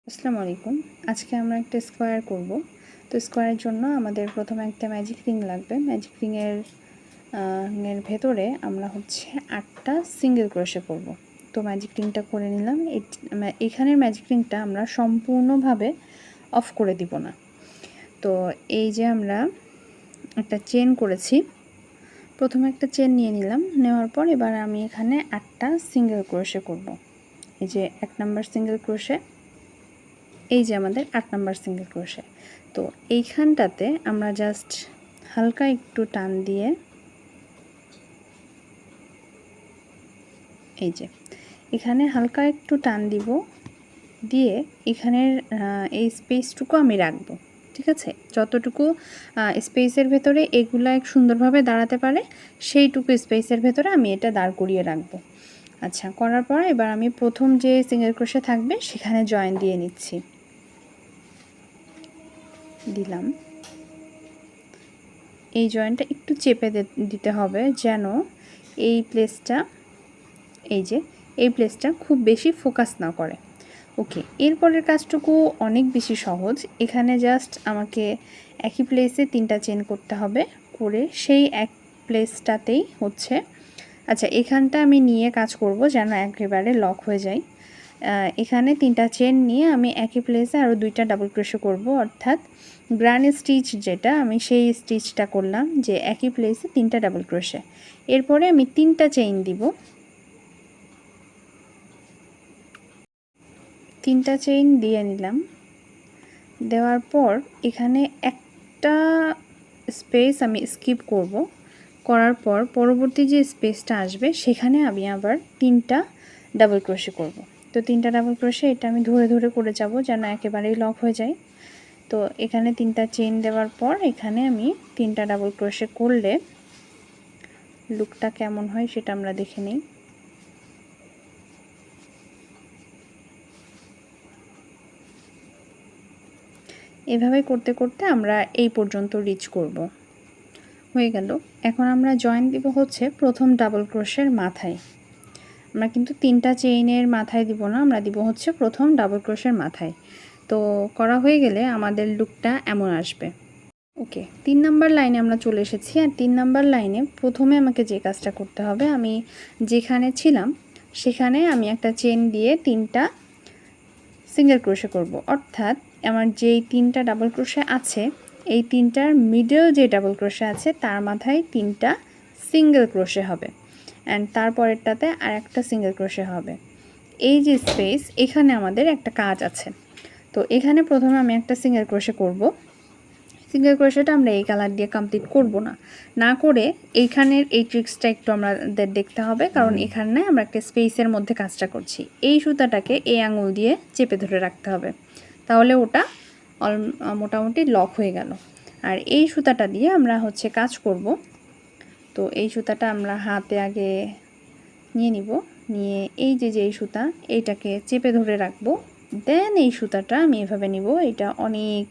আসসালামু আলাইকুম। আজকে আমরা একটা স্কোয়ার করব। তো স্কোয়ারের জন্য আমাদের প্রথমে একটা ম্যাজিক রিং লাগবে। ম্যাজিক রিংয়ের ভেতরে আমরা হচ্ছে 8টা সিঙ্গেল ক্রোশে করব। তো ম্যাজিক রিংটা করে নিলাম। এখানের ম্যাজিক রিংটা আমরা সম্পূর্ণভাবে অফ করে দিব না। তো এই যে আমরা একটা চেন করেছি, প্রথমে একটা চেন নিয়ে নিলাম। নেওয়ার পর এবার আমি এখানে 8টা সিঙ্গেল ক্রোশে করব। এই যে 1 নাম্বার সিঙ্গেল ক্রোশে, এই যে আমাদের 8 নাম্বার সিঙ্গেল ক্রোশে। তো এইখানটাতে আমরা জাস্ট হালকা একটু টান দিয়ে, এই যে এখানে হালকা একটু টান দিব, দিয়ে এখানের এই স্পেসটুকু আমি রাখবো। ঠিক আছে, যতটুকু স্পেসের ভেতরে এগুলা এক সুন্দরভাবে দাঁড়াতে পারে সেইটুকু স্পেসের ভেতরে আমি এটা দাঁড় করিয়ে রাখবো। আচ্ছা, করার পর এবার আমি প্রথম যে সিঙ্গেল ক্রোশে থাকবে সেখানে জয়েন দিয়ে নিচ্ছি। দিলাম। এই জয়েন্টটা একটু চেপে দিতে হবে যেন এই প্লেসটা, এই যে এই প্লেসটা খুব বেশি ফোকাস না করে। ওকে, এরপরের কাজটুকু অনেক বেশি সহজ। এখানে জাস্ট আমাকে একই প্লেসে 3টা চেন করতে হবে, করে সেই এক প্লেসটাতেই হচ্ছে, আচ্ছা এখানটা আমি নিয়ে কাজ করব যেন একেবারে লক হয়ে যায়। এখানে 3টা চেন নিয়ে আমি একই প্লেসে আরও 2টা ডাবল ক্রোশে করব, অর্থাৎ গ্রান স্টিচ যেটা আমি সেই স্টিচটা করলাম যে একই প্লেসে 3টা ডাবল ক্রোশে। এরপরে আমি 3টা চেইন দিব। 3টা চেইন দিয়ে নিলাম। দেওয়ার পর এখানে একটা স্পেস আমি স্কিপ করব। করার পর পরবর্তী যে স্পেসটা আসবে সেখানে আমি আবার 3টা ডাবল ক্রোশে করব। তো 3টা ডাবল ক্রোশে এটা আমি ধরে ধরে করে যাব যেন একেবারেই লক হয়ে যায়। তো এখানে 3টা চেইন দেওয়ার পর এখানে আমি 3টা ডাবল ক্রোশে করলে লুকটা কেমন হয় সেটা আমরা দেখে নিই। এভাবে করতে করতে আমরা এই পর্যন্ত রিচ করব। হয়ে গেল। এখন আমরা জয়েন দিব হচ্ছে প্রথম ডাবল ক্রোশের মাথায়। আমরা কিন্তু 3টা চেইনের মাথায় দিব না, আমরা দিব হচ্ছে প্রথম ডাবল ক্রোশের মাথায়। তো করা হয়ে গেলে আমাদের লুকটা এমন আসবে। ওকে, 3 নাম্বার লাইনে আমরা চলে এসেছি। আর 3 নাম্বার লাইনে প্রথমে আমাকে যে কাজটা করতে হবে, আমি যেখানে ছিলাম সেখানে আমি একটা চেন দিয়ে 3টা সিঙ্গেল ক্রোশে করব। অর্থাৎ আমার যেই 3টা ডাবল ক্রোশে আছে, এই 3টার মিডল যে ডাবল ক্রোশে আছে তার মাথায় 3টা সিঙ্গেল ক্রোশে হবে, অ্যান্ড তারপরেরটাতে আর একটা সিঙ্গেল ক্রোশে হবে। এই যে স্পেস, এখানে আমাদের একটা কাজ আছে। তো এখানে প্রথমে আমি একটা সিঙ্গেল ক্রোশে করব। সিঙ্গেল ক্রোশেটা আমরা এই কালার দিয়ে কমপ্লিট করব না, না করে এইখানের এই ট্রিক্সটা একটু আমাদের দেখতে হবে, কারণ এখানে আমরা একটা স্পেসের মধ্যে কাজটা করছি। এই সুতাটাকে এই আঙুল দিয়ে চেপে ধরে রাখতে হবে, তাহলে ওটা মোটামুটি লক হয়ে গেল। আর এই সুতাটা দিয়ে আমরা হচ্ছে কাজ করব। তো এই সুতাটা আমরা হাতে আগে নিয়ে নিব, নিয়ে এই যে এই সুতা এইটাকে চেপে ধরে রাখবো, দেন এই সুতাটা আমি এভাবে নিব। এটা অনেক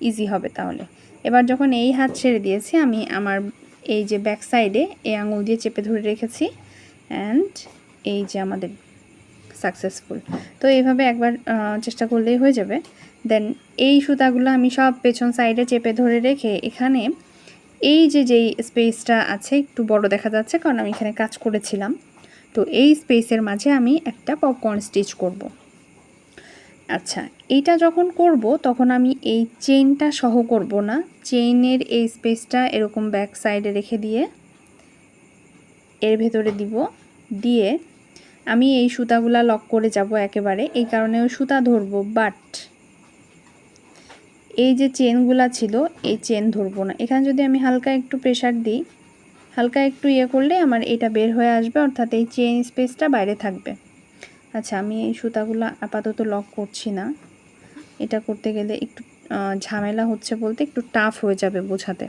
ইজি হবে তাহলে। এবার যখন এই হাত ছেড়ে দিয়েছি, আমি আমার এই যে ব্যাক সাইডে এই আঙুল দিয়ে চেপে ধরে রেখেছি, অ্যান্ড এই যে আমাদের সাকসেসফুল। তো এইভাবে একবার চেষ্টা করলেই হয়ে যাবে। দেন এই সুতাগুলো আমি সব পেছন সাইডে চেপে ধরে রেখে এখানে এই যে যেই স্পেসটা আছে একটু বড় দেখা যাচ্ছে, কারণ আমি এখানে কাজ করেছিলাম। তো এই স্পেসের মাঝে আমি একটা পপকর্ন স্টিচ করব। আচ্ছা, এইটা যখন করব তখন আমি এই চেইনটা সহ করব না, চেইনের এই স্পেসটা এরকম ব্যাক সাইডে রেখে দিয়ে এর ভেতরে দিব, দিয়ে আমি এই সুতাগুলা লক করে যাব একেবারে। এই কারণে ওই সুতা ধরবো, বাট এই যে চেনগুলা ছিল এই চেন ধরবো না। এখানে যদি আমি হালকা একটু প্রেসার দিই, হালকা একটু ইয়ে করলে আমার এটা বের হয়ে আসবে, অর্থাৎ এই চেন স্পেসটা বাইরে থাকবে। আচ্ছা, আমি এই সুতাগুলো আপাতত লক করছি না, এটা করতে গেলে একটু ঝামেলা হচ্ছে, বলতে একটু টাফ হয়ে যাবে বোঝাতে।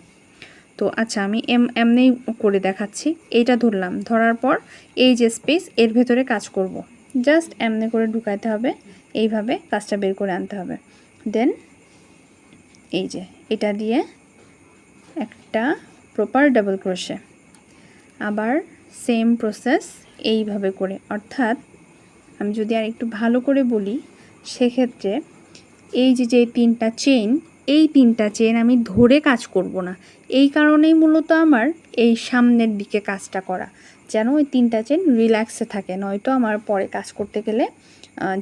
তো আচ্ছা, আমি এমনিই করে দেখাচ্ছি। এইটা ধরলাম, ধরার পর এই যে স্পেস এর ভেতরে কাজ করব, জাস্ট এমনি করে ঢুকাইতে হবে, এইভাবে কাজটা বের করে আনতে হবে। দেন এই যে এটা দিয়ে একটা প্রপার ডাবল ক্রোশে, আবার সেম প্রসেস এইভাবে করে। অর্থাৎ আমি যদি আর একটু ভালো করে বলি, সেক্ষেত্রে এই যে তিনটা চেইন, এই তিনটা চেইন আমি ধরে কাজ করব না। এই কারণেই মূলত আমার এই সামনের দিকে কাজটা করা, যেন ওই তিনটা চেইন রিল্যাক্সে থাকে, নয়তো আমার পরে কাজ করতে গেলে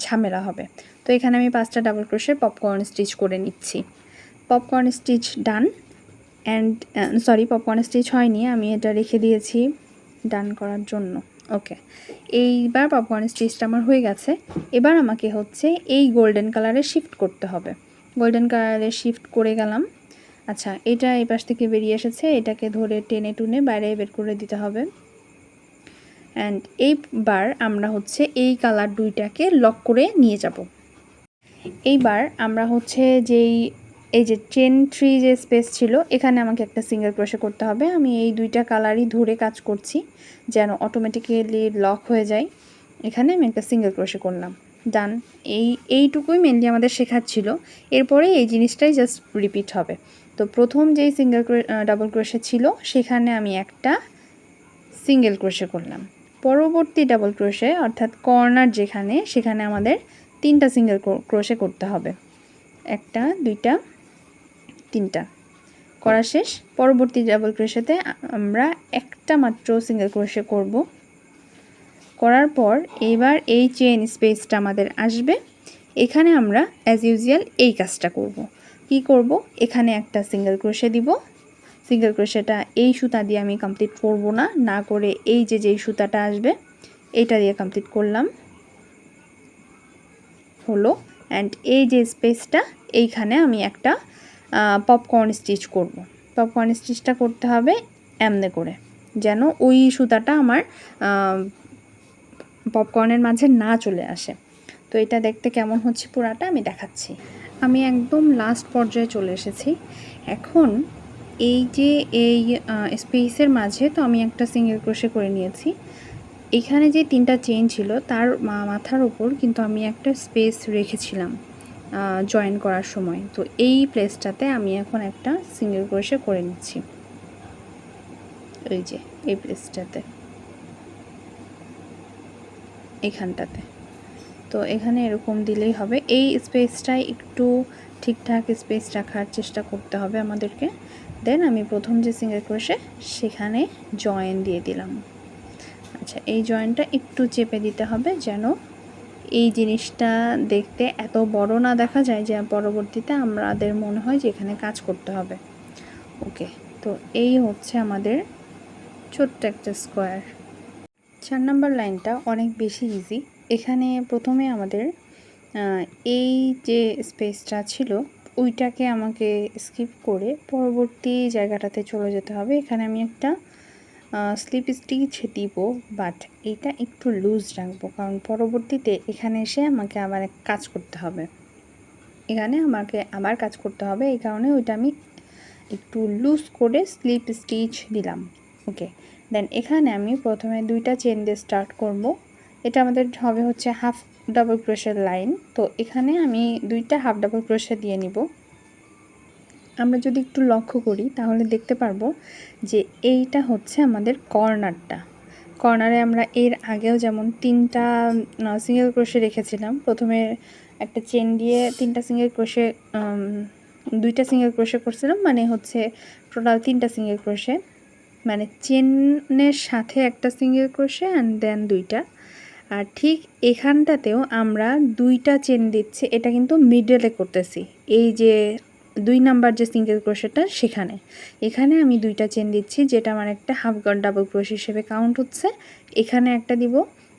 ঝামেলা হবে। তো এখানে আমি 5টা ডাবল ক্রোশের পপকর্ন স্টিচ করে নিচ্ছি। Popcorn stitch done and sorry, popcorn stitch হয়নি, আমি এটা রেখে দিয়েছি ডান করার জন্য। ওকে, এইবার পপকর্ন স্টিচটা আমার হয়ে গেছে। এবার আমাকে হচ্ছে এই গোল্ডেন কালারে শিফট করতে হবে। গোল্ডেন কালারে শিফট করে গেলাম। আচ্ছা, এটা এই পাশ থেকে বেরিয়ে এসেছে, এটাকে ধরে টেনে টুনে বাইরে বের করে দিতে হবে। অ্যান্ড এইবার আমরা হচ্ছে এই কালার দুইটাকে লক করে নিয়ে যাব। এইবার আমরা হচ্ছে এই যে চেন 3 যে স্পেস ছিল, এখানে আমাকে একটা সিঙ্গেল ক্রোশে করতে হবে। আমি এই দুইটা কালারই ধরে কাজ করছি যেন অটোমেটিক্যালি লক হয়ে যায়। এখানে আমি একটা সিঙ্গেল ক্রোশে করলাম, ডান। এইটুকুই মেনলি আমাদের শেখার ছিল। এরপরে এই জিনিসটাই জাস্ট রিপিট হবে। তো প্রথম যেই ডাবল ক্রোশে ছিল সেখানে আমি একটা সিঙ্গেল ক্রোশে করলাম। পরবর্তী ডাবল ক্রোশে অর্থাৎ কর্নার যেখানে, সেখানে আমাদের 3টা সিঙ্গেল ক্রোশে করতে হবে। 1টা 2টা 3টা করা শেষ। পরবর্তী ডাবল ক্রোশেতে আমরা একটা মাত্র সিঙ্গেল ক্রোশে করব। করার পর এবার এই চেইন স্পেসটা আমাদের আসবে, এখানে আমরা অ্যাজ ইউজুয়াল এই কাজটা করব। কি করব, এখানে একটা সিঙ্গেল ক্রোশে দিব। সিঙ্গেল ক্রোশেটা এই সুতা দিয়ে আমি কমপ্লিট করব না, না করে এই যেই সুতাটা আসবে এইটা দিয়ে কমপ্লিট করলাম, হলো। অ্যান্ড এই যে স্পেসটা, এইখানে আমি একটা পপকর্ন স্টিচ করব। পপকর্ন স্টিচটা করতে হবে এমনে করে, যেন ওই সুতাটা আমার পপকর্নের মাঝে না চলে আসে। তো এটা দেখতে কেমন হচ্ছে পুরাটা আমি দেখাচ্ছি। আমি একদম লাস্ট পর্যায়ে চলে এসেছি। এখন এই যে এই স্পেসের মাঝে তো আমি একটা সিঙ্গেল ক্রোশে করে নিয়েছি। এখানে যে 3টা চেইন ছিল তার মাথার উপর কিন্তু আমি একটা স্পেস রেখেছিলাম জয়েন করার সময়। তো এই প্লেসটাতে আমি এখন একটা সিঙ্গেল ক্রোশে করে নিচ্ছি, এই যে এই প্লেসটাতে, এখানটাতে। তো এখানে এরকম দিলেই হবে। এই স্পেসটাই একটু ঠিকঠাক স্পেস রাখার চেষ্টা করতে হবে আমাদেরকে। দেন আমি প্রথম যে সিঙ্গেল ক্রোশে সেখানে জয়েন দিয়ে দিলাম। আচ্ছা, এই জয়েনটা একটু চেপে দিতে হবে যেন এই জিনিসটা দেখতে এত বড় না দেখা যায় যে পরবর্তীতে আমাদের মনে হয় যে এখানে কাজ করতে হবে। ওকে, তো এই হচ্ছে আমাদের ছোট্ট একটা স্কোয়ার। 4 নাম্বার লাইনটা অনেক বেশি ইজি। এখানে প্রথমে আমাদের এই যে স্পেসটা ছিল ওইটাকে আমাকে স্কিপ করে পরবর্তী জায়গাটাতে চলে যেতে হবে। এখানে আমি একটা স্লিপ স্টিচ দিব, বাট এটা একটু লুজ রাখবো, কারণ পরবর্তীতে এখানে এসে আমাকে আবার কাজ করতে হবে। এখানে আমাকে আবার কাজ করতে হবে, এই কারণে ওইটা আমি একটু লুজ করে স্লিপ স্টিচ দিলাম। ওকে, দেন এখানে আমি প্রথমে 2টা চেন দিয়ে স্টার্ট করব। এটা আমাদের হবে হচ্ছে হাফ ডাবল ক্রোশের লাইন। তো এখানে আমি 2টা হাফ ডাবল ক্রোশে দিয়ে নিব। আমরা যদি একটু লক্ষ্য করি তাহলে দেখতে পারবো যে এইটা হচ্ছে আমাদের কর্নারটা। কর্নারে আমরা এর আগেও যেমন 3টা সিঙ্গেল ক্রোশে রেখেছিলাম, প্রথমে একটা চেন দিয়ে 3টা সিঙ্গেল ক্রোশে 2টা সিঙ্গেল ক্রোশে করছিলাম, মানে হচ্ছে টোটাল 3টা সিঙ্গেল ক্রোশে, মানে চেনের সাথে একটা সিঙ্গেল ক্রোশে অ্যান্ড দেন 2টা। আর ঠিক এখানটাতেও আমরা 2টা চেন দিচ্ছি, এটা কিন্তু মিডলে করতেছি, এই যে 2 নাম্বার যে সিঙ্গেল ক্রোশেটা সেখানে। এখানে আমি 2টা চেন দিচ্ছি, যেটা আমার একটা হাফ ডাবল ক্রোশ হিসেবে কাউন্ট হচ্ছে। এখানে একটা দিব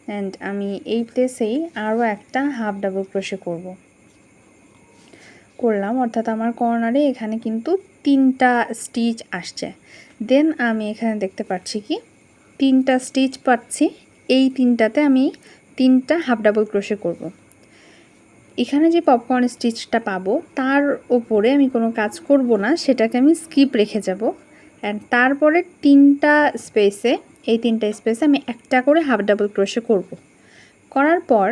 অ্যান্ড আমি এই প্লেসেই আরও একটা হাফ ডাবল ক্রোশে করলাম, অর্থাৎ আমার কর্নারে এখানে কিন্তু 3টা স্টিচ আসছে। দেন আমি এখানে দেখতে পাচ্ছি কি 3টা স্টিচ পাচ্ছি, এই 3টাতে আমি 3টা হাফ ডাবল ক্রোশে করব। এখানে যে পপকর্ন স্টিচটা পাবো তার ওপরে আমি কোনো কাজ করব না, সেটাকে আমি স্কিপ রেখে যাব। অ্যান্ড তারপরে 3টা স্পেসে, এই 3টা স্পেসে আমি একটা করে হাফ ডাবল ক্রোশে করব। করার পর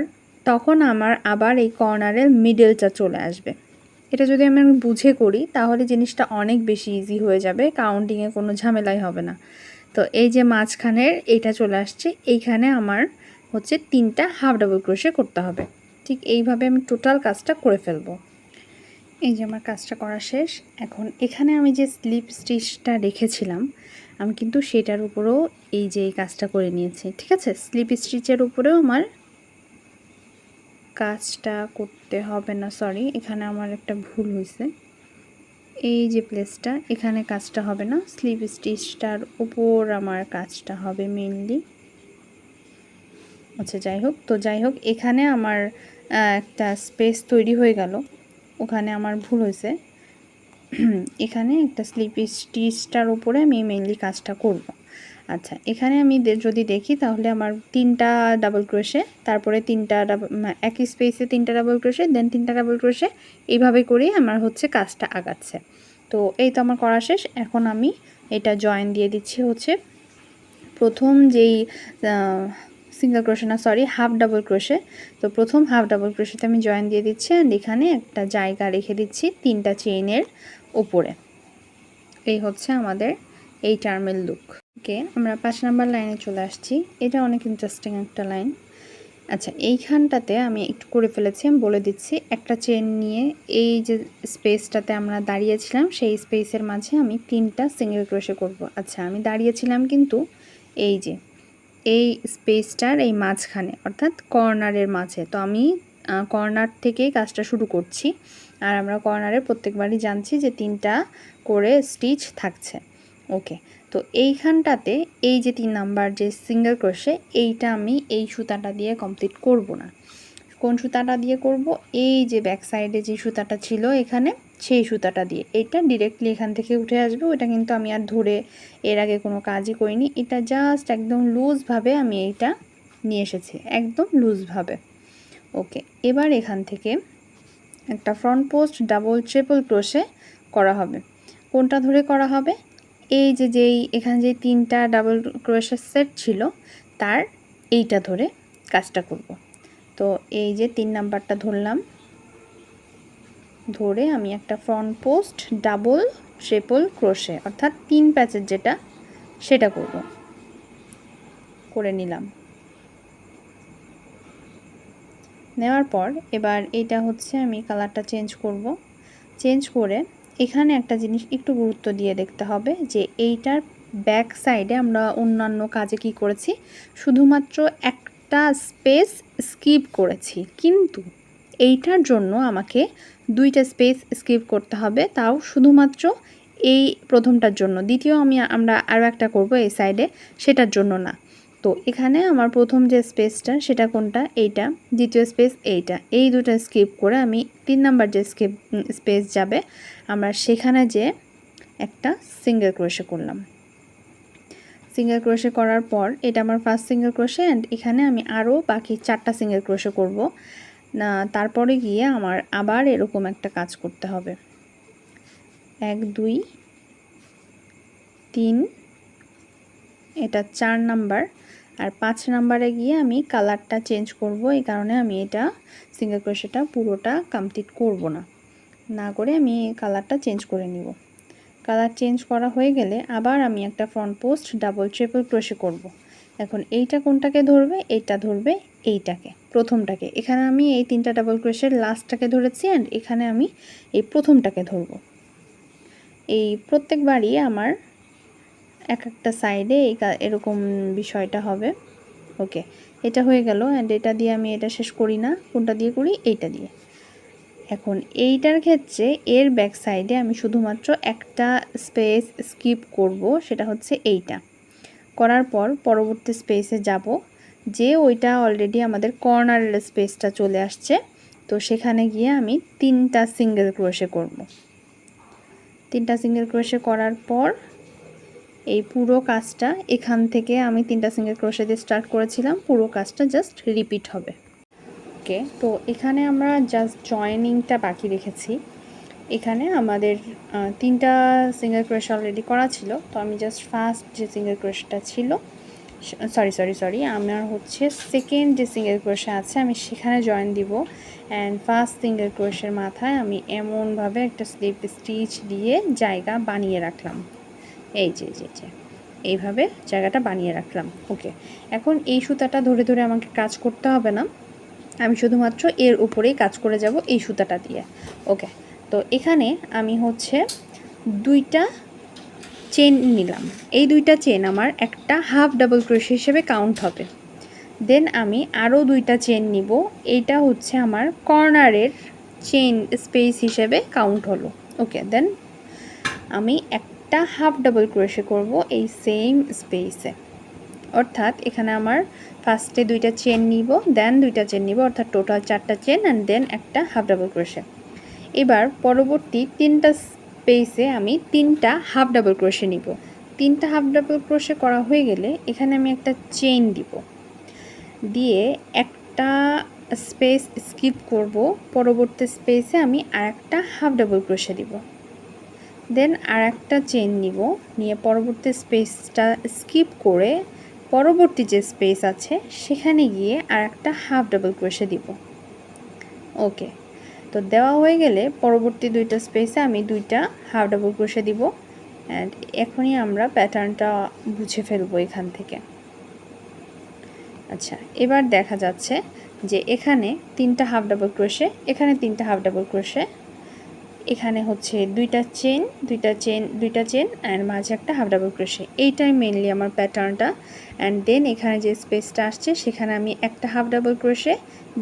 তখন আমার আবার এই কর্নারের মিডলটা চলে আসবে। এটা যদি আমি বুঝে করি তাহলে জিনিসটা অনেক বেশি ইজি হয়ে যাবে, কাউন্টিংয়ে কোনো ঝামেলাই হবে না। তো এই যে মাঝখানের এইটা চলে আসছে, এইখানে আমার হচ্ছে 3টা হাফ ডাবল ক্রোশে করতে হবে। ঠিক এইভাবে আমি টোটাল কাজটা করে ফেলবো। এই যে আমার কাজটা করা শেষ। এখন এখানে আমি যে স্লিপ স্টিচটা রেখেছিলাম আমি কিন্তু সেটার উপরেও এই যে এই কাজটা করে নিয়েছি, ঠিক আছে। স্লিপ স্টিচের উপরেও আমার কাজটা করতে হবে না, সরি এখানে আমার একটা ভুল হয়েছে। এই যে প্লেসটা এখানে কাজটা হবে না, স্লিপ স্টিচটার উপর আমার কাজটা হবে মেইনলি। আচ্ছা যাই হোক এখানে আমার একটা স্পেস তৈরি হয়ে গেল, ওখানে আমার ভুল হয়েছে। এখানে একটা স্লিপ স্টিচটার উপরে আমি মেইনলি কাজটা করব। আচ্ছা এখানে আমি যদি দেখি তাহলে আমার 3টা ডাবল ক্রোশে, তারপরে 3টা একই স্পেসে 3টা ডাবল ক্রোশে, দেন 3টা ডাবল ক্রোশে, এইভাবে করেই আমার হচ্ছে কাজটা আগাচ্ছে। তো এই তো আমার করা শেষ। এখন আমি এটা জয়েন দিয়ে দিচ্ছি হচ্ছে প্রথম যেই সিঙ্গেল ক্রোশে না সরি হাফ ডাবল ক্রোশে। তো প্রথম হাফ ডাবল ক্রোশেতে আমি জয়েন দিয়ে দিচ্ছি অ্যান্ড এখানে একটা জায়গা রেখে দিচ্ছি 3টা চেইনের উপরে। এই হচ্ছে আমাদের এই টার্মের লুক। ওকে, আমরা 5 নাম্বার লাইনে চলে আসছি। এটা অনেক ইন্টারেস্টিং একটা লাইন। আচ্ছা এইখানটাতে আমি একটু করে ফেলেছি, আমি বলে দিচ্ছি। একটা চেন নিয়ে এই যে স্পেসটাতে আমরা দাঁড়িয়েছিলাম সেই স্পেসের মাঝে আমি 3টা সিঙ্গেল ক্রোশে করব। আচ্ছা আমি দাঁড়িয়েছিলাম কিন্তু এই যে এই স্পেসটার এই মাঝখানে অর্থাৎ কর্নারের মাঝে। তো আমি কর্নার থেকেই কাজটা শুরু করছি, আর আমরা কর্নারে প্রত্যেকবারই জানছি যে 3টা করে স্টিচ থাকছে। ওকে, তো এইখানটাতে এই যে 3 নাম্বার যে সিঙ্গেল ক্রোশে এইটা আমি এই সুতাটা দিয়ে কমপ্লিট করব না। কোন সুতাটা দিয়ে করব? এই যে ব্যাক সাইডে যে সুতাটা ছিল এখানে সেই সুতাটা দিয়ে। এইটা ডিরেক্টলি এখান থেকে উঠে আসবে, ওটা কিন্তু আমি আর ধরে এর আগে কোনো কাজই করিনি। এটা জাস্ট একদম লুজভাবে আমি এইটা নিয়ে এসেছি, একদম লুজভাবে। ওকে, এবার এখান থেকে একটা front post double triple crochet করা হবে। কোনটা ধরে করা হবে? এই যে এখানে যে 3টা ডাবল ক্রোশের সেট ছিল তার এইটা ধরে কাজটা করব। তো এই যে 3 নাম্বারটা ধরলাম, ধরে আমি একটা front post double triple crochet অর্থাৎ 3 প্যাচের যেটা সেটা করে নিলাম। নেওয়ার পর এবার এটা হচ্ছে আমি কালারটা চেঞ্জ করে এখানে একটা জিনিস একটু গুরুত্ব দিয়ে দেখতে হবে যে এইটার ব্যাক সাইডে আমরা অন্যান্য কাজে কি করেছি, শুধুমাত্র একটা স্পেস স্কিপ করেছি, কিন্তু এইটার জন্য আমাকে 2টা স্পেস স্কিপ করতে হবে, তাও শুধুমাত্র এই প্রথমটার জন্য। দ্বিতীয় আমরা আরও একটা করব এই সাইডে, সেটার জন্য না। তো এখানে আমার প্রথম যে স্পেসটা সেটা কোনটা? এইটা। দ্বিতীয় স্পেস এইটা। এই দুটো স্কিপ করে আমি 3 নাম্বার যে স্পেস যাবে আমরা সেখানে যে একটা সিঙ্গেল ক্রোশে করলাম। সিঙ্গেল ক্রোশে করার পর এটা আমার ফার্স্ট সিঙ্গেল ক্রোশে, অ্যান্ড এখানে আমি আরও বাকি 4টা সিঙ্গেল ক্রোশে করব না। তারপরে গিয়ে আমার আবার এরকম একটা কাজ করতে হবে। 1 2 3, এটা 4 নাম্বার, আর 5 নাম্বারে গিয়ে আমি কালারটা চেঞ্জ করব। এই কারণে আমি এটা সিঙ্গেল ক্রোশেটা পুরোটা কমপ্লিট করব না করে আমি কালারটা চেঞ্জ করে নিব। কালার চেঞ্জ করা হয়ে গেলে আবার আমি একটা front post double triple crochet করব। এখন এইটা কোনটাকে ধরবে? এইটা ধরবে এইটাকে, প্রথমটাকে। এখানে আমি এই 3টা ডাবল ক্রোশের লাস্টটাকে ধরেছি, অ্যান্ড এখানে আমি এই প্রথমটাকে ধরব। এই প্রত্যেকবারই আমার এক একটা সাইডে এরকম বিষয়টা হবে। ওকে, এটা হয়ে গেল, অ্যান্ড এটা দিয়ে আমি এটা শেষ করি না। কোনটা দিয়ে করি? এইটা দিয়ে। এখন এইটার ক্ষেত্রে এর ব্যাক সাইডে আমি শুধুমাত্র একটা স্পেস স্কিপ করব, সেটা হচ্ছে এইটা। করার পর পরবর্তী স্পেসে যাব, যে ওইটা অলরেডি আমাদের কর্নারের স্পেসটা চলে আসছে। তো সেখানে গিয়ে আমি 3টা সিঙ্গেল ক্রোশে করব। 3টা সিঙ্গেল ক্রোশে করার পর এই পুরো কাজটা এখান থেকে আমি 3টা সিঙ্গেল ক্রোশে দিয়ে স্টার্ট করেছিলাম, পুরো কাজটা জাস্ট রিপিট হবে। ওকে, তো এখানে আমরা জাস্ট জয়েনিংটা বাকি রেখেছি। এখানে আমাদের 3টা সিঙ্গেল ক্রোশে অলরেডি করা ছিল। তো আমি জাস্ট ফার্স্ট যে সিঙ্গেল ক্রোশটা ছিল, সরি আমার হচ্ছে সেকেন্ড যে সিঙ্গেল ক্রোশে আছে আমি সেখানে জয়েন দিব, অ্যান্ড ফার্স্ট সিঙ্গেল ক্রোশের মাথায় আমি এমনভাবে একটা স্লিপ স্টিচ দিয়ে জায়গা বানিয়ে রাখলাম। এই যে এইভাবে জায়গাটা বানিয়ে রাখলাম। ওকে, এখন এই সুতাটা ধরে ধরে আমাকে কাজ করতে হবে না, আমি শুধুমাত্র এর উপরেই কাজ করে যাব এই সুতাটা দিয়ে। ওকে, তো এখানে আমি হচ্ছে 2টা চেন নিলাম। এই 2টা চেন আমার একটা হাফ ডাবল ক্রোশে হিসেবে কাউন্ট হবে। দেন আমি আরও 2টা চেন নিব, এইটা হচ্ছে আমার কর্নারের চেন স্পেস হিসেবে কাউন্ট হলো। ওকে, দেন আমি একটা হাফ ডাবল ক্রোশে করব এই সেম স্পেসে, অর্থাৎ এখানে আমার ফার্স্টে 2টা চেন নিব, দেন 2টা চেন নিব, অর্থাৎ টোটাল 4টা চেন অ্যান্ড দেন একটা হাফ ডাবল ক্রোশে। এবার পরবর্তী 3টা স্পেসে আমি 3টা হাফ ডাবল ক্রোশে নিব। 3টা হাফ ডাবল ক্রোশে করা হয়ে গেলে এখানে আমি একটা চেইন দিব, দিয়ে একটা স্পেস স্কিপ করব, পরবর্তী স্পেসে আমি আরেকটা হাফ ডাবল ক্রোশে দিব, দেন আরেকটা চেইন নিব, নিয়ে পরবর্তী স্পেসটা স্কিপ করে পরবর্তী যে স্পেস আছে সেখানে গিয়ে আরেকটা হাফ ডাবল ক্রোশে দিব। ওকে, তো দেওয়া হয়ে গেলে পরবর্তী 2টা স্পেসে আমি 2টা হাফ ডাবল ক্রোশে দিব। অ্যান্ড এখনই আমরা প্যাটার্নটা বুঝে ফেলবো এখান থেকে। আচ্ছা, এবার দেখা যাচ্ছে যে এখানে 3টা হাফ ডাবল ক্রোশে, এখানে 3টা হাফ ডাবল ক্রোশে, এখানে হচ্ছে 2টা চেন 2টা চেন 2টা চেন অ্যান্ড মাঝে একটা হাফ ডাবল ক্রোশে। এইটাই মেনলি আমার প্যাটার্নটা। অ্যান্ড দেন এখানে যে স্পেসটা আসছে সেখানে আমি একটা হাফ ডাবল ক্রোশে,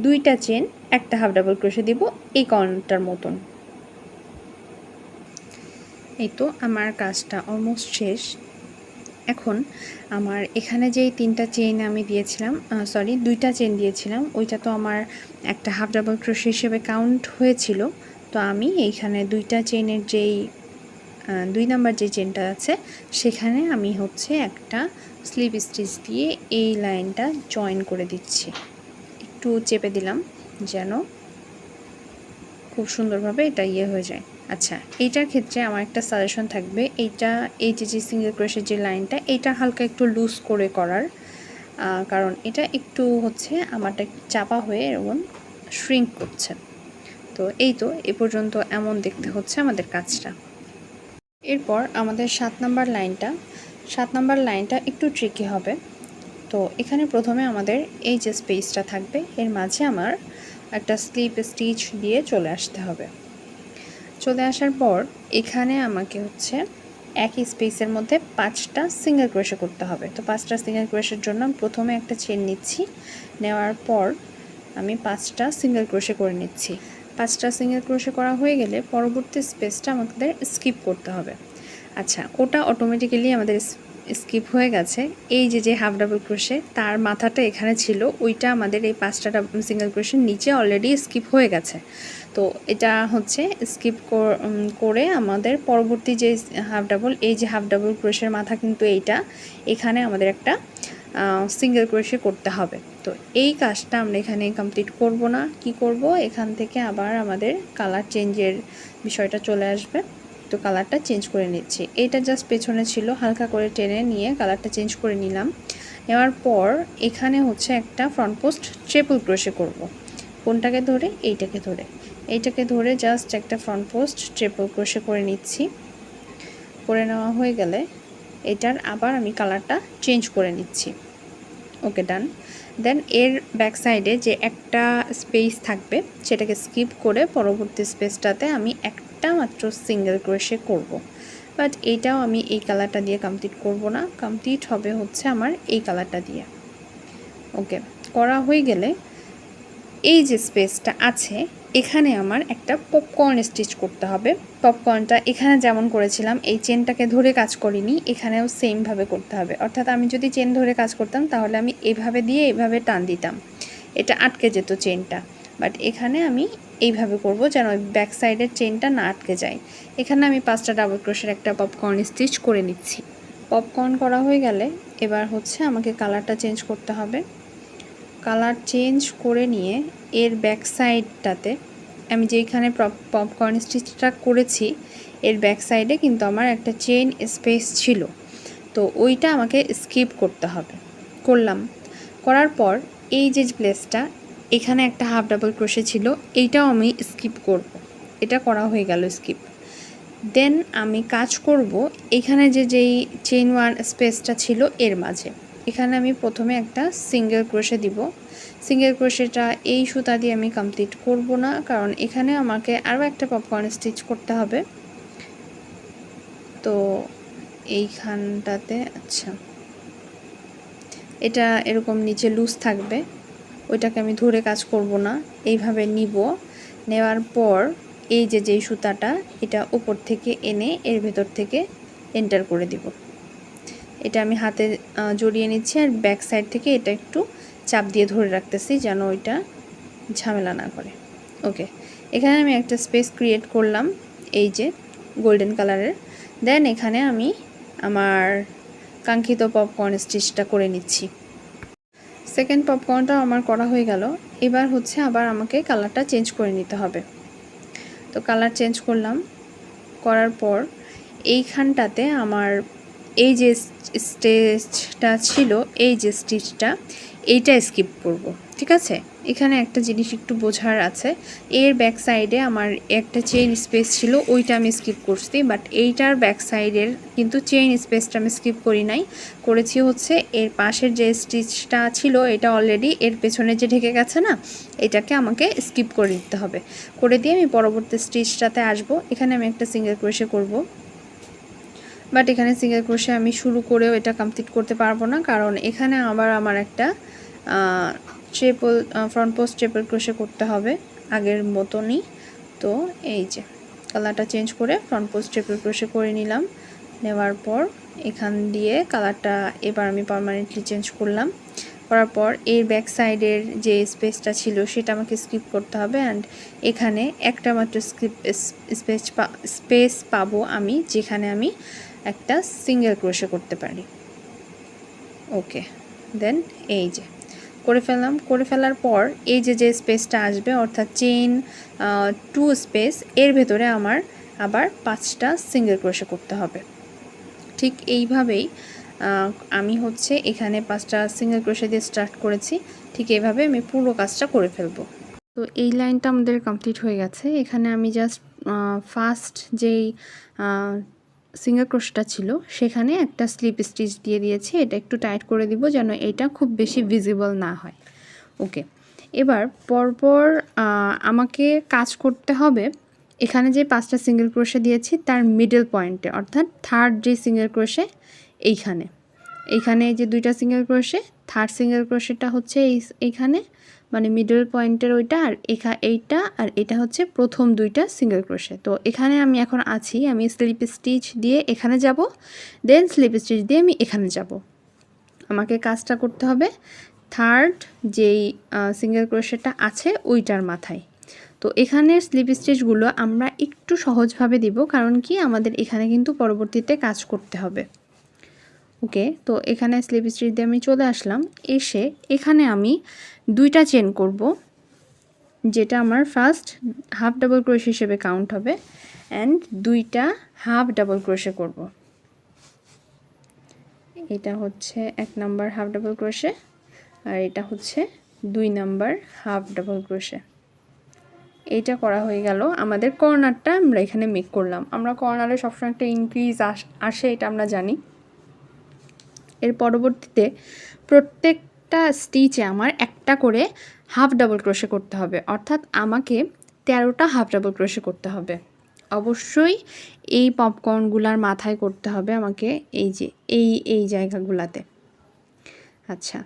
2টা চেন, একটা হাফ ডাবল ক্রোশে দিব এই কর্নারটার মতন। এই তো আমার কাজটা অলমোস্ট শেষ। এখন আমার এখানে যেই 3টা চেইন আমি দিয়েছিলাম, 2টা চেন দিয়েছিলাম, ওইটা তো আমার একটা হাফ ডাবল ক্রোশে হিসেবে কাউন্ট হয়েছিল। তো আমি এইখানে 2টা চেইনের যেই 2 নাম্বার যে চেনটা আছে সেখানে আমি হচ্ছে একটা স্লিপ স্টিচ দিয়ে এই লাইনটা জয়েন করে দিচ্ছি। একটু চেপে দিলাম যেন খুব সুন্দরভাবে এটা হয়ে যায়। আচ্ছা, এইটার ক্ষেত্রে আমার একটা সাজেশন থাকবে, এই যে সিঙ্গেল ক্রোশের যে লাইনটা, এটা হালকা একটু লুজ করে করার, কারণ এটা একটু হচ্ছে আমারটা একটু চাপা হয়ে এরকম শ্রিঙ্ক করছে। তো এই তো এ পর্যন্ত এমন দেখতে হচ্ছে আমাদের কাজটা। এরপর আমাদের 7 নাম্বার লাইনটা একটু ট্রিকি হবে। তো এখানে প্রথমে আমাদের এই যে স্পেসটা থাকবে এর মাঝে আমার একটা স্লিপ স্টিচ দিয়ে চলে আসতে হবে। চলে আসার পর এখানে আমাকে হচ্ছে একই স্পেসের মধ্যে 5টা সিঙ্গেল ক্রোশে করতে হবে। তো 5টা সিঙ্গেল ক্রোশের জন্য প্রথমে একটা চেন নিচ্ছি, নেওয়ার পর আমি 5টা সিঙ্গেল ক্রোশে করে নিচ্ছি। 5টা সিঙ্গেল ক্রোশে করা হয়ে গেলে পরবর্তী স্পেসটা আমাদের স্কিপ করতে হবে। আচ্ছা, ওটা অটোমেটিক্যালি আমাদের স্কিপ হয়ে গেছে। এই যে হাফ ডাবল ক্রোশে তার মাথাটা এখানে ছিল, ওইটা আমাদের এই 5টা সিঙ্গেল ক্রোশের নিচে অলরেডি স্কিপ হয়ে গেছে। তো এটা হচ্ছে স্কিপ করে আমাদের পরবর্তী যে হাফ ডাবল ক্রোশের মাথা কিন্তু এইটা, এখানে আমাদের একটা সিঙ্গেল ক্রোশে করতে হবে। তো এই কাজটা আমরা এখানে কমপ্লিট করব না, কি করব, এখান থেকে আবার আমাদের কালার চেঞ্জের বিষয়টা চলে আসবে। তো কালারটা চেঞ্জ করে নিচ্ছি। এইটা জাস্ট পেছনে ছিল, হালকা করে টেনে নিয়ে কালারটা চেঞ্জ করে নিলাম। নেওয়ার পর এখানে হচ্ছে একটা ফ্রন্ট পোস্ট ট্রিপল ক্রোশে করব। কোনটাকে ধরে? এইটাকে ধরে জাস্ট একটা ফ্রন্ট পোস্ট ট্রিপল ক্রোশে করে নিচ্ছি। করে নেওয়া হয়ে গেলে এটার আবার আমি কালারটা চেঞ্জ করে নিচ্ছি। ওকে, ডান। দেন এর ব্যাক সাইডে যে একটা স্পেস থাকবে সেটাকে স্কিপ করে পরবর্তী স্পেসটাতে আমি একটা মাত্র সিঙ্গেল ক্রোশে করব। বাট এইটাও আমি এই কালারটা দিয়ে কমপ্লিট করব না, কমপ্লিট হবে হচ্ছে আমার এই কালারটা দিয়ে। ওকে, করা হয়ে গেলে এই যে স্পেসটা আছে এখানে আমার একটা পপকর্ন স্টিচ করতে হবে। পপকর্নটা এখানে যেমন করেছিলাম এই চেনটাকে ধরে কাজ করিনি, এখানেও সেমভাবে করতে হবে। অর্থাৎ আমি যদি চেন ধরে কাজ করতাম তাহলে আমি এভাবে দিয়ে এভাবে টান দিতাম, এটা আটকে যেত চেনটা। বাট এখানে আমি এইভাবে করব যেন ওই ব্যাক সাইডের চেনটা না আটকে যায়। এখানে আমি 5টা ডাবল ক্রোশের একটা পপকর্ন স্টিচ করে নিচ্ছি। পপকর্ন করা হয়ে গেলে এবার হচ্ছে আমাকে কালারটা চেঞ্জ করতে হবে। কালার চেঞ্জ করে নিয়ে এর ব্যাক সাইডটাতে আমি যেখানে পপকর্ন স্টিচটা করেছি এর ব্যাক সাইডে কিন্তু আমার একটা চেন স্পেস ছিল, তো ওইটা আমাকে স্কিপ করতে হবে। করার পর এই যে প্লেসটা এখানে একটা হাফ ডাবল ক্রোশে ছিল, এইটাও আমি স্কিপ করব। এটা করা হয়ে গেল স্কিপ। দেন আমি কাজ করব এখানে যেই চেইন ওয়ান স্পেসটা ছিল এর মাঝে, এখানে আমি প্রথমে একটা সিঙ্গেল ক্রোশে দিব। সিঙ্গেল ক্রোশেটা এই সুতা দিয়ে আমি কমপ্লিট করব না, কারণ এখানে আমাকে আরও একটা পপকর্ন স্টিচ করতে হবে। তো এইখানটাতে আচ্ছা এটা এরকম নিচে লুজ থাকবে, ওইটাকে আমি ধরে কাজ করব না, এইভাবে নিব। নেওয়ার পর এই যে যেই সুতাটা এটা উপর থেকে এনে এর ভেতর থেকে এন্টার করে দিব। এটা আমি হাতে জড়িয়ে নিচ্ছি আর ব্যাক সাইড থেকে এটা একটু চাপ দিয়ে ধরে রাখতেছি যেন ওইটা ঝামেলা না করে। ওকে, এখানে আমি একটা স্পেস ক্রিয়েট করলাম এই যে গোল্ডেন কালারের। দেন এখানে আমি আমার কাঙ্ক্ষিত পপকর্ন স্টিচটা করে নিচ্ছি। সেকেন্ড পপকর্নটা আমার করা হয়ে গেল। এবার হচ্ছে আবার আমাকে কালারটা চেঞ্জ করে নিতে হবে। তো কালার চেঞ্জ করলাম, করার পর এইখানটাতে আমার এই যে স্টিচটা ছিল, এই যে স্টিচটা এইটা স্কিপ করব, ঠিক আছে। এখানে একটা জিনিস একটু বোঝার আছে, এর ব্যাক সাইডে আমার একটা চেইন স্পেস ছিল, ওইটা আমি স্কিপ করছি, বাট এইটার ব্যাক সাইডের কিন্তু চেইন স্পেসটা আমি স্কিপ করি নাই, করেছি হচ্ছে এর পাশের যে স্টিচটা ছিল এটা অলরেডি এর পেছনে যে ঢেকে গেছে না, এটাকে আমাকে স্কিপ করে দিতে হবে। করে দিয়ে আমি পরবর্তী স্টিচটাতে আসব। এখানে আমি একটা সিঙ্গেল ক্রোশে করব, বাট এখানে সিঙ্গেল ক্রোশে আমি শুরু করেও এটা কমপ্লিট করতে পারবো না, কারণ এখানে আবার আমার একটা triple front post triple crochet করতে হবে আগের মতনই। তো এই যে কালারটা চেঞ্জ করে ফ্রন্ট পোস্ট ট্রিপল ক্রোশে করে নিলাম। নেওয়ার পর এখান দিয়ে কালারটা এবার আমি পার্মানেন্টলি চেঞ্জ করলাম। করার পর এর ব্যাক সাইডের যে স্পেসটা ছিল সেটা আমাকে স্কিপ করতে হবে, অ্যান্ড এখানে একটা মাত্র স্পেস পাবো আমি, যেখানে আমি একটা সিঙ্গেল ক্রোশে করতে পারি। ওকে, দেন এই যে করে ফেললাম। করে ফেলার পর এই যে যে স্পেসটা আসবে অর্থাৎ চেইন 2 স্পেস, এর ভেতরে আমার আবার 5টা সিঙ্গেল ক্রোশে করতে হবে। ঠিক এইভাবেই আমি হচ্ছে এখানে 5টা সিঙ্গেল ক্রোশে দিয়ে স্টার্ট করেছি, ঠিক এইভাবে আমি পুরো কাজটা করে ফেলবো। তো এই লাইনটা আমাদের কমপ্লিট হয়ে গেছে। এখানে আমি জাস্ট ফার্স্ট যেই সিঙ্গেল ক্রোশটা ছিল সেখানে একটা স্লিপ স্টিচ দিয়ে দিয়েছি, এটা একটু টাইট করে দিব যেন এটা খুব বেশি ভিজিবল না হয়। ওকে, এবার পরপর আমাকে কাজ করতে হবে এখানে যে 5টা সিঙ্গেল ক্রোশে দিয়েছি তার মিডল পয়েন্টে, অর্থাৎ থার্ড যে সিঙ্গেল ক্রোশে এইখানে যে 2টা সিঙ্গেল ক্রোশে, থার্ড সিঙ্গেল ক্রোশেটা হচ্ছে এইখানে মানে মিডল পয়েন্টের ওইটা, আর এইটা আর এটা হচ্ছে প্রথম 2টা সিঙ্গেল ক্রোশে। তো এখানে আমি এখন আছি, আমি স্লিপ স্টিচ দিয়ে এখানে যাব, দেন স্লিপ স্টিচ দিয়ে আমি এখানে যাব। আমাকে কাজটা করতে হবে থার্ড যেই সিঙ্গেল ক্রোশেটা আছে ওইটার মাথায়। তো এখানের স্লিপ স্টিচগুলো আমরা একটু সহজভাবে দিব, কারণ কি আমাদের এখানে কিন্তু পরবর্তীতে কাজ করতে হবে। ওকে, তো এখানে স্লিপ স্টিচ দিয়ে আমি চলে আসলাম। এসে এখানে আমি 2টা চেন করব, যেটা আমার ফার্স্ট হাফ ডাবল ক্রোশে হিসেবে কাউন্ট হবে, অ্যান্ড 2টা হাফ ডাবল ক্রোশে করব। এটা হচ্ছে 1 নাম্বার হাফ ডাবল ক্রোশে আর এটা হচ্ছে 2 নাম্বার হাফ ডাবল ক্রোশে। এইটা করা হয়ে গেল। আমাদের কর্নারটা আমরা এখানে মেক করলাম। আমরা কর্নারে সবসময় একটা ইনক্রিজ আসে, এটা আমরা জানি। এর পরবর্তীতে প্রত্যেকটা স্টিচে আমার একটা করে হাফ ডাবল ক্রোশে করতে হবে, অর্থাৎ আমাকে 13টা হাফ ডাবল ক্রোশে করতে হবে। অবশ্যই এই পপকর্নগুলার মাথায় করতে হবে আমাকে, এই যে এই জায়গাগুলাতে। আচ্ছা,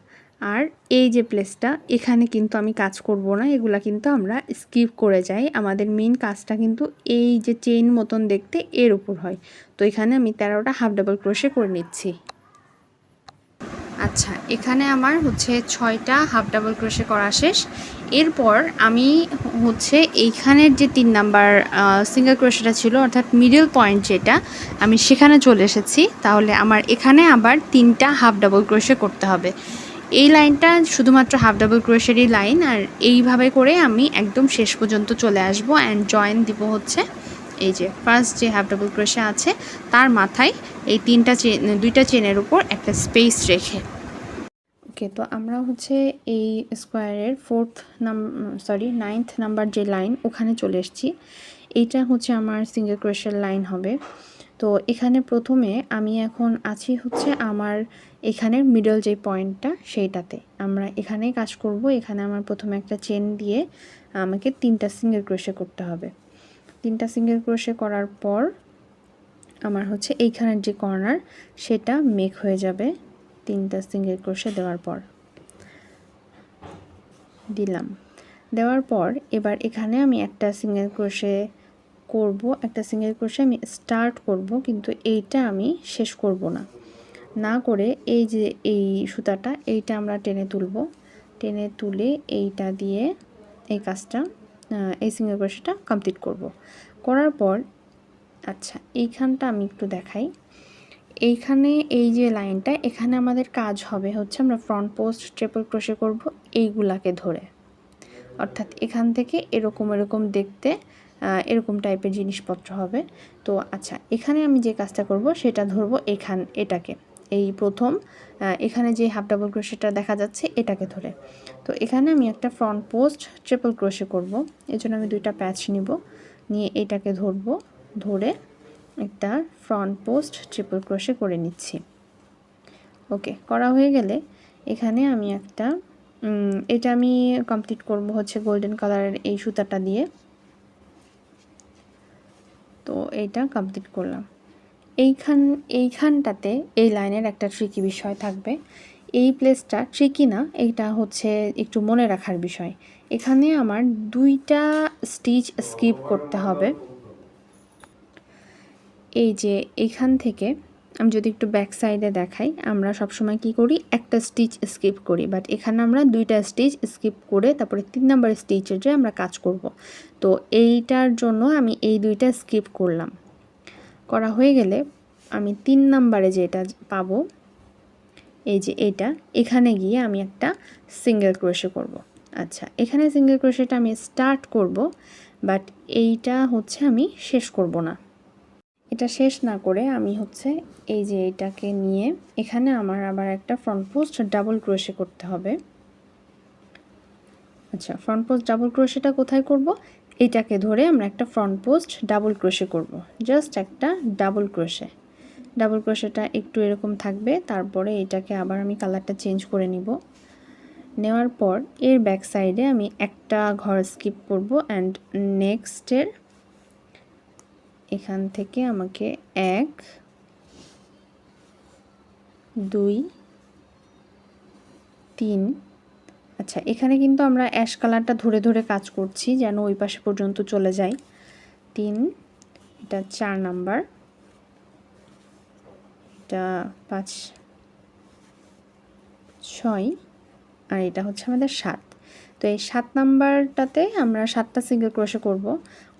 আর এই যে প্লেসটা এখানে কিন্তু আমি কাজ করব না, এগুলা কিন্তু আমরা স্কিপ করে যাই। আমাদের মেইন কাজটা কিন্তু এই যে চেইন মতন দেখতে এর উপর হয়। তো এখানে আমি 13টা হাফ ডাবল ক্রোশে করে নিচ্ছি। আচ্ছা, এখানে আমার হচ্ছে 6টা হাফ ডাবল ক্রোশে করা শেষ। এরপর আমি হচ্ছে এইখানের যে 3 নাম্বার সিঙ্গেল ক্রোশেটা ছিল অর্থাৎ মিডল পয়েন্ট যেটা, আমি সেখানে চলে এসেছি। তাহলে আমার এখানে আবার 3টা হাফ ডাবল ক্রোশে করতে হবে। এই লাইনটা শুধুমাত্র হাফ ডাবল ক্রোশেরই লাইন, আর এইভাবে করে আমি একদম শেষ পর্যন্ত চলে আসব। অ্যান্ড জয়েন দিব হচ্ছে এই যে ফার্স্ট যে হাফ ডাবল ক্রোশে আছে তার মাথায় এই 2টা চেনের উপর একটা স্পেস রেখে। ওকে, তো আমরা হচ্ছে এই স্কোয়ারের 9th নাম্বার যে লাইন ওখানে চলে এসেছি। এইটা হচ্ছে আমার সিঙ্গেল ক্রোশের লাইন হবে। তো তো এখানে প্রথমে আমি এখন আছি হচ্ছে আমার এখানের মিডল যে পয়েন্টটা সেইটাতে আমরা এখানেই কাজ করব। এখানে আমার প্রথমে একটা চেন দিয়ে আমাকে 3টা সিঙ্গেল ক্রোশে করতে হবে। 3টা সিঙ্গেল ক্রোশে করার পর আমার হচ্ছে এইখানের যে কর্নার সেটা মেক হয়ে যাবে 3টা সিঙ্গেল ক্রোশে দেওয়ার পর। দিলাম, দেওয়ার পর এবার এখানে আমি একটা সিঙ্গেল ক্রোশে করব, একটা সিঙ্গেল ক্রোশে আমি স্টার্ট করব, কিন্তু এইটা আমি শেষ করব না। না করে এই যে এই সুতাটা এইটা আমরা টেনে তুলব, টেনে তুলে এইটা দিয়ে এই কাজটা এই সিঙ্গেল ক্রোশেটা কমপ্লিট করব। করার পর আচ্ছা এইখানটা আমি একটু দেখাই। এইখানে এই যে লাইনটা এখানে আমাদের কাজ হবে হচ্ছে আমরা ফ্রন্ট পোস্ট ট্রিপল ক্রোশে করব এইগুলাকে ধরে, অর্থাৎ এখান থেকে এরকম এরকম দেখতে এরকম টাইপের জিনিসপত্র হবে। তো আচ্ছা এখানে আমি যে কাজটা করব সেটা ধরবো এটাকে এই প্রথম এখানে যে হাফ ডাবল ক্রোশেটা দেখা যাচ্ছে এটাকে ধরে। তো এখানে আমি একটা ফ্রন্ট পোস্ট ট্রিপল ক্রোশে করব, এজন্য আমি 2টা প্যাচ নিব, নিয়ে এটাকে ধরবো, ধরে একটা ফ্রন্ট পোস্ট ট্রিপল ক্রোশে করে নিচ্ছি। ওকে, করা হয়ে গেলে এখানে আমি একটা এটা আমি কমপ্লিট করব হচ্ছে গোল্ডেন কালারের এই সুতাটা দিয়ে। তো এইটা কমপ্লিট করলাম। এইখানটাতে এই লাইনের একটা ট্রিকি বিষয় থাকবে। এই প্লেসটা ট্রিকি না, এইটা হচ্ছে একটু মনে রাখার বিষয়। এখানে আমার 2টা স্টিচ স্কিপ করতে হবে। এই যে এইখান থেকে আমি যদি একটু ব্যাক সাইডে দেখাই, আমরা সবসময় কি করি একটা স্টিচ স্কিপ করি, বাট এখানে আমরা 2টা স্টিচ স্কিপ করে তারপরে 3 নাম্বার স্টিচের যে আমরা কাজ করব। তো এইটার জন্য আমি এই 2টা স্কিপ করলাম। করা হয়ে গেলে আমি 3 নাম্বারে যেটা পাবো এই যে এইটা, এখানে গিয়ে আমি একটা সিঙ্গেল ক্রোশে করব। আচ্ছা এখানে সিঙ্গেল ক্রোশেটা আমি স্টার্ট করব, বাট এইটা হচ্ছে আমি শেষ করব না। এটা শেষ না করে আমি হচ্ছে এই যে এটাকে নিয়ে এখানে আমার আবার একটা ফ্রন্ট পোস্ট ডাবল ক্রোশে করতে হবে। আচ্ছা ফ্রন্ট পোস্ট ডাবল ক্রোশেটা কোথায় করব? এইটাকে ধরে আমরা একটা ফ্রন্ট পোস্ট ডাবল ক্রোশে করব, জাস্ট একটা ডাবল ক্রোশে। ডাবল ক্রোশেটা একটু এরকম থাকবে, তারপরে এটাকে আবার আমি কালারটা চেঞ্জ করে নিব। নেওয়ার পর এর ব্যাক সাইডে আমি একটা ঘর স্কিপ করব অ্যান্ড নেক্সটের এখান থেকে আমাকে 1 2 3 আচ্ছা এখানে কিন্তু আমরা অ্যাশ কালারটা ধরে ধরে কাজ করছি যেন ওই পাশে পর্যন্ত চলে যায়। 3, এটা 4 নাম্বার, এটা 5 6 আর এটা হচ্ছে আমাদের 7। তো এই 7 নাম্বারটাতে আমরা 7টা সিঙ্গেল ক্রোশে করব।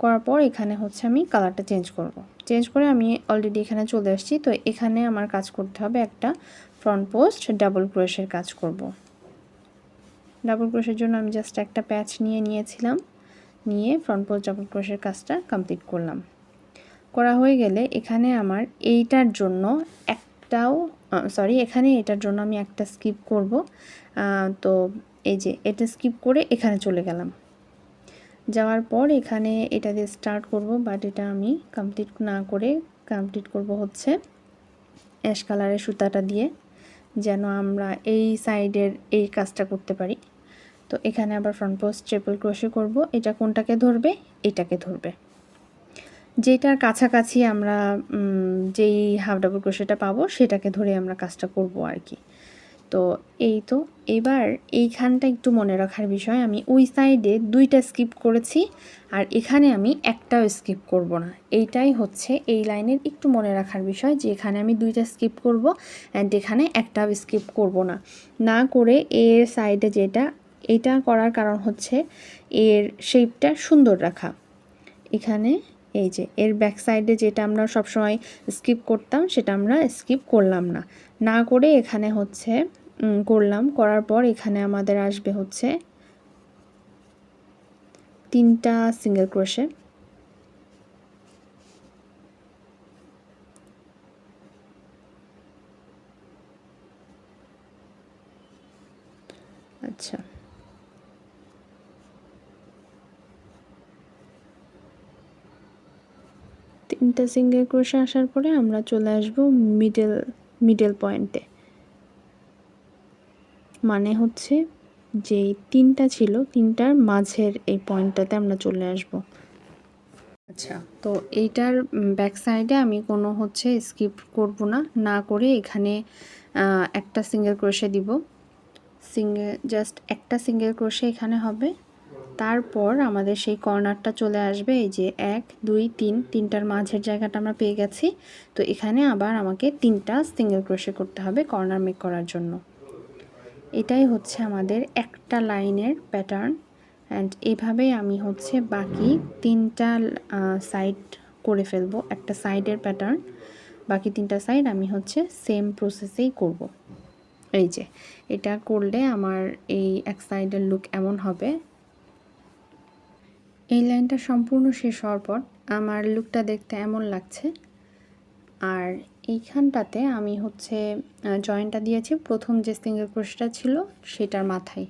করার পর এখানে হচ্ছে আমি কালারটা চেঞ্জ করব। চেঞ্জ করে আমি অলরেডি এখানে চলে আসছি। তো এখানে আমার কাজ করতে হবে একটা ফ্রন্ট পোস্ট ডাবল ক্রোশের কাজ করব। ডাবল ক্রোশের জন্য আমি জাস্ট একটা প্যাচ নিয়েছিলাম, নিয়ে ফ্রন্ট পোস্ট ডাবল ক্রোশের কাজটা কমপ্লিট করলাম। করা হয়ে গেলে এখানে আমার এইটার জন্য এখানে এটার জন্য আমি একটা স্কিপ করব। তো এই যে এটা স্কিপ করে এখানে চলে গেলাম, যাওয়ার পর এখানে এটা দিয়ে স্টার্ট করব, বাট এটা আমি কমপ্লিট না করে কমপ্লিট করব হচ্ছে অ্যাশ কালারের সুতাটা দিয়ে, যেন আমরা এই সাইডের এই কাজটা করতে পারি। তো এখানে আবার ফ্রন্ট পোস্ট ট্রিপল ক্রোশে করব। এটা কোনটাকে ধরবে? এটাকে ধরবে, যেটার কাছাকাছি আমরা যেই হাফ ডাবল ক্রোশেটা পাবো সেটাকে ধরে আমরা কাজটা করব আর কি। তো এই তো এবার এইখানটা একটু মনে রাখার বিষয়, আমি ওই সাইডে 2টা স্কিপ করেছি আর এখানে আমি একটাও স্কিপ করব না। এইটাই হচ্ছে এই লাইনের একটু মনে রাখার বিষয়, যে এখানে আমি 2টা স্কিপ করব অ্যান্ড এখানে একটাও স্কিপ করব না। না করে এর সাইডে যেটা, এটা করার কারণ হচ্ছে এর শেপটা সুন্দর রাখা। এখানে এই যে এর ব্যাক সাইডে যেটা আমরা সবসময় স্কিপ করতাম সেটা আমরা স্কিপ করলাম না, না করে এখানে হচ্ছে করলাম। করার পর এখানে আমাদের আসবে হচ্ছে 3টা সিঙ্গেল ক্রোশে। আচ্ছা 3টা সিঙ্গেল ক্রোশে আসার পরে আমরা চলে আসব মিডল পয়েন্টে, মানে হচ্ছে যেই 3টা ছিল 3টার মাঝের এই পয়েন্টটাতে আমরা চলে আসব। আচ্ছা, তো এইটার ব্যাক সাইডে আমি কোনো হচ্ছে স্কিপ করব না করে এখানে একটা সিঙ্গেল ক্রোশে দিব, জাস্ট একটা সিঙ্গেল ক্রোশে এখানে হবে। তারপর আমাদের সেই কর্নারটা চলে আসবে, এই যে 1 2 3, 3টার মাঝের জায়গাটা আমরা পেয়ে গেছি। তো এখানে আবার আমাকে 3টা সিঙ্গেল ক্রোশে করতে হবে কর্নার মেক করার জন্য। এটাই হচ্ছে আমাদের একটা লাইনের প্যাটার্ন। অ্যান্ড এভাবেই আমি হচ্ছে বাকি 3টা সাইড করে ফেলবো, একটা সাইডের প্যাটার্ন। বাকি 3টা সাইড আমি হচ্ছে সেম প্রসেসেই করব। এই যে এটা করলে আমার এই এক সাইডের লুক এমন হবে। এই লাইনটা সম্পূর্ণ শেষ হওয়ার পর আমার লুকটা দেখতে এমন লাগছে। আর এইখানটাতে আমি হচ্ছে জয়েন্টটা দিয়েছি প্রথম যে সিঙ্গেল ক্রোশেটা ছিল সেটার মাথায়।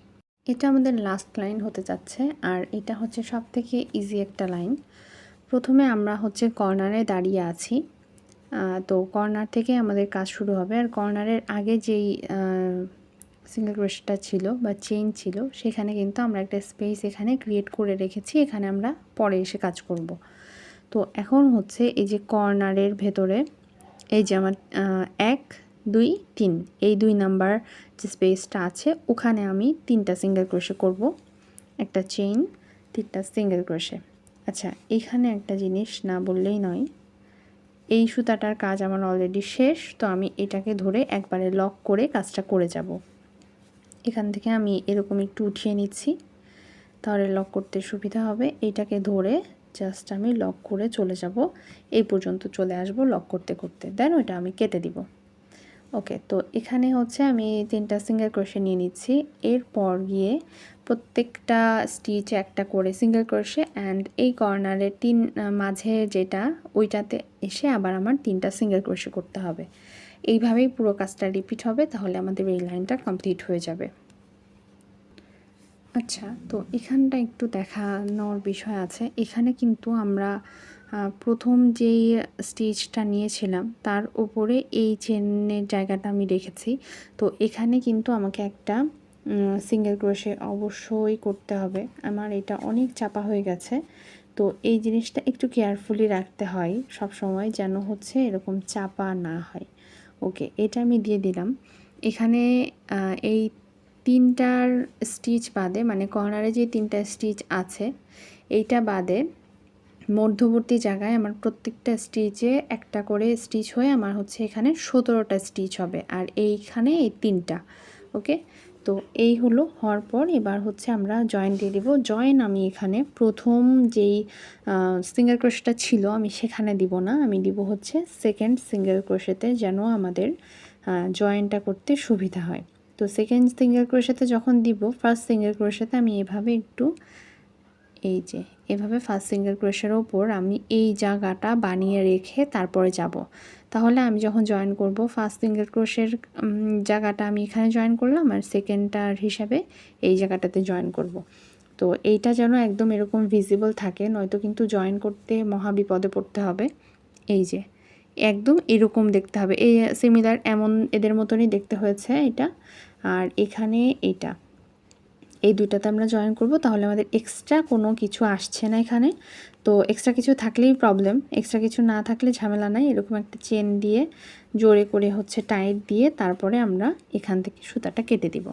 এটা আমাদের লাস্ট লাইন হতে যাচ্ছে, আর এটা হচ্ছে সব থেকে ইজি একটা লাইন। প্রথমে আমরা হচ্ছে কর্নারে দাঁড়িয়ে আছি, তো কর্নার থেকে আমাদের কাজ শুরু হবে। আর কর্নারের আগে যেই সিঙ্গেল ক্রোশেটা ছিল বা চেইন ছিল সেখানে কিন্তু আমরা একটা স্পেস এখানে ক্রিয়েট করে রেখেছি, এখানে আমরা পরে এসে কাজ করব। তো এখন হচ্ছে এই যে কর্নারের ভেতরে এই যে আমার 1 2 3 এই 2 নাম্বার যে স্পেসটা আছে ওখানে আমি 3টা সিঙ্গেল ক্রোশে করব, একটা চেইন, 3টা সিঙ্গেল ক্রোশে। আচ্ছা, এখানে একটা জিনিস না বললেই নয়, এই সুতাটার কাজ আমার অলরেডি শেষ, তো আমি এটাকে ধরে একবারে লক করে কাজটা করে যাব। এখান থেকে আমি এরকম একটু উঠিয়ে নিচ্ছি, তাহলে লক করতে সুবিধা হবে। এটাকে ধরে জাস্ট আমি লক করে চলে যাব, এই পর্যন্ত চলে আসব লক করতে করতে, দেন ওইটা আমি কেটে দিব। ওকে, তো এখানে হচ্ছে আমি 3টা সিঙ্গেল ক্রোশে নিয়ে নিচ্ছি। এরপর গিয়ে প্রত্যেকটা স্টিচে একটা করে সিঙ্গেল ক্রোশে, অ্যান্ড এই কর্নারের মাঝে যেটা ওইটাতে এসে আবার আমার 3টা সিঙ্গেল ক্রোশে করতে হবে। এইভাবেই পুরো কাজটা রিপিট হবে, তাহলে আমাদের এই লাইনটা কমপ্লিট হয়ে যাবে। আচ্ছা, তো এখানটা একটু দেখানোর বিষয় আছে। এখানে কিন্তু আমরা প্রথম যেই স্টিচটা নিয়েছিলাম তার উপরে এই চেনের জায়গাটা আমি রেখেছি। তো এখানে কিন্তু আমাকে একটা সিঙ্গেল ক্রোশে অবশ্যই করতে হবে। আমার এটা অনেক চাপা হয়ে গেছে, তো এই জিনিসটা একটু কেয়ারফুলি রাখতে হয় সব সময়, যেন হচ্ছে এরকম চাপা না হয়। ওকে, এটা আমি দিয়ে দিলাম। এখানে এই 3টার স্টিচ বাদে, মানে কর্নারে যে 3টা স্টিচ আছে এইটা বাদে মধ্যবর্তী জায়গায় আমার প্রত্যেকটা স্টিচে একটা করে স্টিচ হয়ে আমার হচ্ছে এখানে 17টা স্টিচ হবে, আর এইখানে এই 3টা। ওকে, তো এই হলো হওয়ার পর এবার হচ্ছে আমরা জয়েন দিয়ে দিব। জয়েন আমি এখানে প্রথম যেই সিঙ্গেল ক্রোশেটা ছিল আমি সেখানে দিব না, আমি দিব হচ্ছে সেকেন্ড সিঙ্গেল ক্রোশেতে, যেন আমাদের জয়েনটা করতে সুবিধা হয়। তো সেকেন্ড সিঙ্গেল ক্রোশেতে যখন দিব, ফার্স্ট সিঙ্গেল ক্রোশেতে আমি এভাবে একটু, এই যে এভাবে ফার্স্ট সিঙ্গেল ক্রোশের ওপর আমি এই জায়গাটা বানিয়ে রেখে তারপরে যাব। তাহলে আমি যখন জয়েন করব ফার্স্ট সিঙ্গেল ক্রোশের জায়গাটা আমি এখানে জয়েন করলাম, আর সেকেন্ডটার হিসাবে এই জায়গাটাতে জয়েন করব। তো এইটা যেন একদম এরকম ভিজিবল থাকে, নয়তো কিন্তু জয়েন করতে মহা বিপদে পড়তে হবে। এই যে একদম এরকম দেখতে হবে, এই সিমিলার এমন এদের মতনই দেখতে হয়েছে এটা। আর এখানে এটা, এই দুইটাতে আমরা জয়েন করব, তাহলে আমাদের এক্সট্রা কোনো কিছু আসছে না এখানে। তো এক্সট্রা কিছু থাকলেই প্রবলেম, এক্সট্রা কিছু না থাকলে ঝামেলা নাই। এরকম একটা চেন দিয়ে জোরে করে হচ্ছে টাইট দিয়ে তারপরে আমরা এখান থেকে সুতাটা কেটে দিব।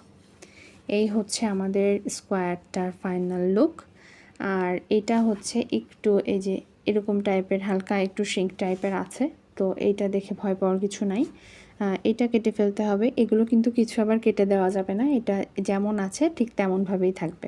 এই হচ্ছে আমাদের স্কোয়ারটার ফাইনাল লুক। আর এটা হচ্ছে একটু এই যে এরকম টাইপের হালকা একটু শ্রিঙ্ক টাইপের আছে, তো এইটা দেখে ভয় পাওয়ার কিছু নাই। এটা কেটে ফেলতে হবে, এগুলো কিন্তু কিছু আবার কেটে দেওয়া যাবে না, এটা যেমন আছে ঠিক তেমনভাবেই থাকবে।